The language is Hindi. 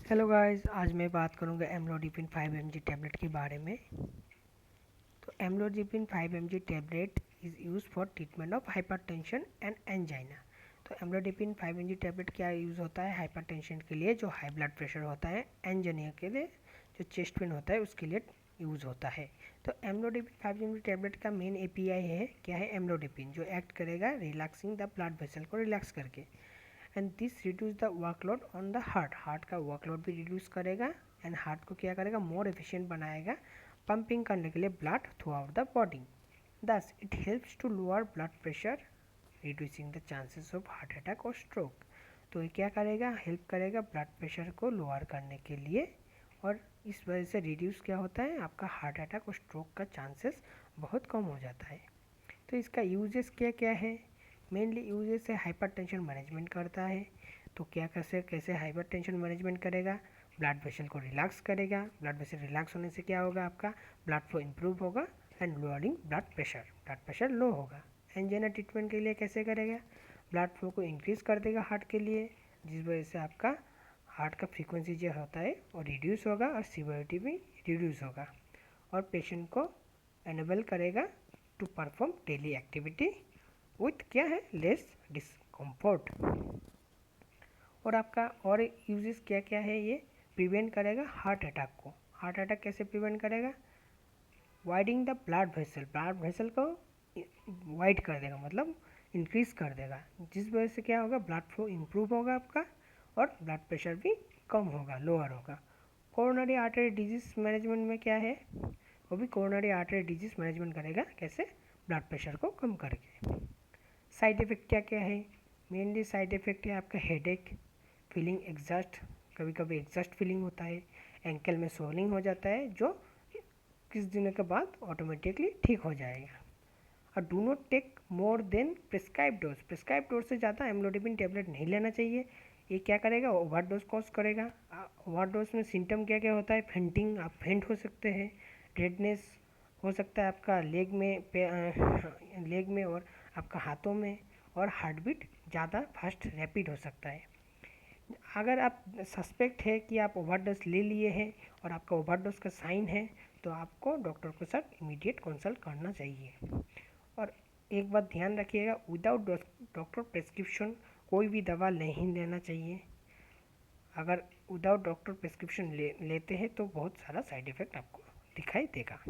हेलो गाइस, आज मैं बात करूंगा एमलोडिपिन 5 mg टैबलेट के बारे में। तो amlodipine 5 mg tablet is use for treatment of hypertension and angina. तो एमलोडिपिन 5 mg टैबलेट क्या यूज़ होता है? हाइपरटेंशन के लिए, जो हाई ब्लड प्रेशर होता है, एंजाइना के लिए, जो चेस्ट पेन होता है, उसके लिए यूज़ होता है। तो एमलोडिपिन 5 mg टैबलेट का मेन एपीआई है क्या है? एमलोडिपिन, जो एक्ट करेगा रिलैक्सिंग द ब्लड वेसल को रिलैक्स करके, and this reduce the workload on the heart का वर्कलोड भी रिड्यूस करेगा एंड हार्ट को क्या करेगा? मोर एफिशिएंट बनाएगा पंपिंग करने के लिए blood throughout the body. Thus it helps to lower blood pressure, reducing the chances of heart attack और स्ट्रोक। तो ये क्या करेगा? हेल्प करेगा ब्लड प्रेशर को लोअर करने के लिए, और इस वजह से रिड्यूस क्या होता है? आपका हार्ट अटैक और स्ट्रोक का चांसेस बहुत कम हो जाता है। तो इसका यूजेस क्या क्या है? मेनली यूजेस है हाइपरटेंशन मैनेजमेंट करता है। तो क्या कैसे हाइपरटेंशन मैनेजमेंट करेगा? ब्लड वेसल को रिलैक्स करेगा। ब्लड वेसल रिलैक्स होने से क्या होगा? आपका ब्लड फ्लो इम्प्रूव होगा and lowering blood pressure low होगा। एंजाइना ट्रीटमेंट के लिए कैसे करेगा? ब्लड फ्लो को इंक्रीज़ कर देगा हार्ट के लिए, जिस वजह से आपका हार्ट का फ्रीक्वेंसी जो होता है वो रिड्यूस होगा और सीवियरिटी भी रिड्यूस होगा, और पेशेंट को एनेबल करेगा to perform daily activity with क्या है? Less discomfort. और आपका और यूजेस क्या क्या है? ये प्रिवेंट करेगा हार्ट अटैक को। हार्ट अटैक कैसे प्रिवेंट करेगा? वाइडिंग द ब्लड वेसल को वाइड कर देगा, मतलब इंक्रीज कर देगा, जिस वजह से क्या होगा? ब्लड फ्लो इम्प्रूव होगा आपका, और ब्लड प्रेशर भी कम होगा, लोअर होगा। कोरोनरी आर्टरी डिजीज मैनेजमेंट में क्या है? वो भी कोरोनरी आर्टरी डिजीज मैनेजमेंट करेगा, कैसे? ब्लड प्रेशर को कम करके। साइड इफ़ेक्ट क्या क्या है? मेनली साइड इफ़ेक्ट है आपका हेडेक, फीलिंग एग्जॉस्ट, कभी कभी एग्जॉस्ट फीलिंग होता है, एंकल में स्वेलिंग हो जाता है, जो कुछ दिनों के बाद ऑटोमेटिकली ठीक हो जाएगा। और do not take more than prescribe dose से ज़्यादा एमलोडिपिन टैबलेट नहीं लेना चाहिए। ये क्या करेगा? ओवरडोज कॉज करेगा। ओवरडोज में सिम्टम क्या क्या होता है? फेंटिंग, आप फेंट हो सकते हैं, रेडनेस हो सकता है आपका लेग में और आपका हाथों में, और हार्ट बीट ज़्यादा फास्ट रैपिड हो सकता है। अगर आप सस्पेक्ट है कि आप ओवरडोज ले लिए हैं और आपका ओवरडोज का साइन है, तो आपको डॉक्टर के साथ इमीडिएट कंसल्ट करना चाहिए। और एक बात ध्यान रखिएगा, विदाउट डॉक्टर प्रेस्क्रिप्शन कोई भी दवा नहीं लेना चाहिए। अगर विदाउट डॉक्टर प्रेस्क्रिप्शन लेते हैं तो बहुत सारा साइड इफ़ेक्ट आपको दिखाई देगा।